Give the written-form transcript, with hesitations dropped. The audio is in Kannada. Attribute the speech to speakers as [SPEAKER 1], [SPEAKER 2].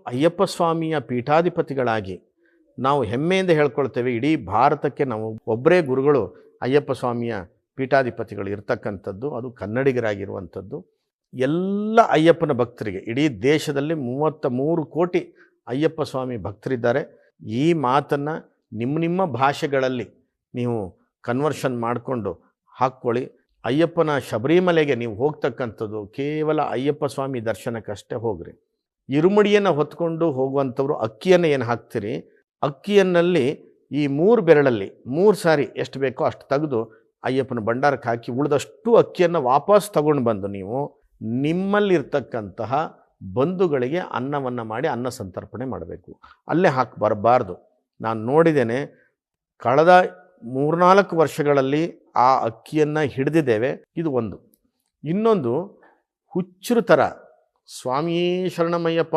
[SPEAKER 1] ಅಯ್ಯಪ್ಪ ಸ್ವಾಮಿಯ ಪೀಠಾಧಿಪತಿಗಳಾಗಿ ನಾವು ಹೆಮ್ಮೆಯಿಂದ ಹೇಳ್ಕೊಳ್ತೇವೆ. ಇಡೀ ಭಾರತಕ್ಕೆ ನಾವು ಒಬ್ಬರೇ ಗುರುಗಳು ಅಯ್ಯಪ್ಪ ಸ್ವಾಮಿಯ ಪೀಠಾಧಿಪತಿಗಳು ಇರ್ತಕ್ಕಂಥದ್ದು, ಅದು ಕನ್ನಡಿಗರಾಗಿರುವಂಥದ್ದು. ಎಲ್ಲ ಅಯ್ಯಪ್ಪನ ಭಕ್ತರಿಗೆ ಇಡೀ ದೇಶದಲ್ಲಿ 33 ಕೋಟಿ ಅಯ್ಯಪ್ಪ ಸ್ವಾಮಿ ಭಕ್ತರಿದ್ದಾರೆ. ಈ ಮಾತನ್ನು ನಿಮ್ಮ ಭಾಷೆಗಳಲ್ಲಿ ನೀವು ಕನ್ವರ್ಷನ್ ಮಾಡಿಕೊಂಡು ಹಾಕ್ಕೊಳ್ಳಿ. ಅಯ್ಯಪ್ಪನ ಶಬರಿಮಲೆಗೆ ನೀವು ಹೋಗ್ತಕ್ಕಂಥದ್ದು ಕೇವಲ ಅಯ್ಯಪ್ಪ ಸ್ವಾಮಿ ದರ್ಶನಕ್ಕಷ್ಟೇ ಹೋಗ್ರಿ. ಇರುಮುಡಿಯನ್ನು ಹೊತ್ಕೊಂಡು ಹೋಗುವಂಥವ್ರು ಅಕ್ಕಿಯನ್ನು ಏನು ಹಾಕ್ತೀರಿ, ಅಕ್ಕಿಯನ್ನಲ್ಲಿ ಈ 3 ಬೆರಳಲ್ಲಿ 3 ಸಾರಿ ಎಷ್ಟು ಬೇಕೋ ಅಷ್ಟು ತೆಗೆದು ಅಯ್ಯಪ್ಪನ ಭಂಡಾರಕ್ಕೆ ಹಾಕಿ ಉಳಿದಷ್ಟು ಅಕ್ಕಿಯನ್ನು ವಾಪಸ್ ತಗೊಂಡು ಬಂದು ನೀವು ನಿಮ್ಮಲ್ಲಿರ್ತಕ್ಕಂತಹ ಬಂಧುಗಳಿಗೆ ಅನ್ನವನ್ನು ಮಾಡಿ ಅನ್ನ ಸಂತರ್ಪಣೆ ಮಾಡಬೇಕು. ಅಲ್ಲೇ ಹಾಕಿ ಬರಬಾರ್ದು. ನಾನು ನೋಡಿದ್ದೇನೆ, ಕಳೆದ 3-4 ವರ್ಷಗಳಲ್ಲಿ ಆ ಅಕ್ಕಿಯನ್ನು ಹಿಡಿದಿದ್ದೇವೆ. ಇದು ಒಂದು. ಇನ್ನೊಂದು, ಹುಚ್ಚರ ಥರ ಸ್ವಾಮಿ ಶರಣಮಯ್ಯಪ್ಪ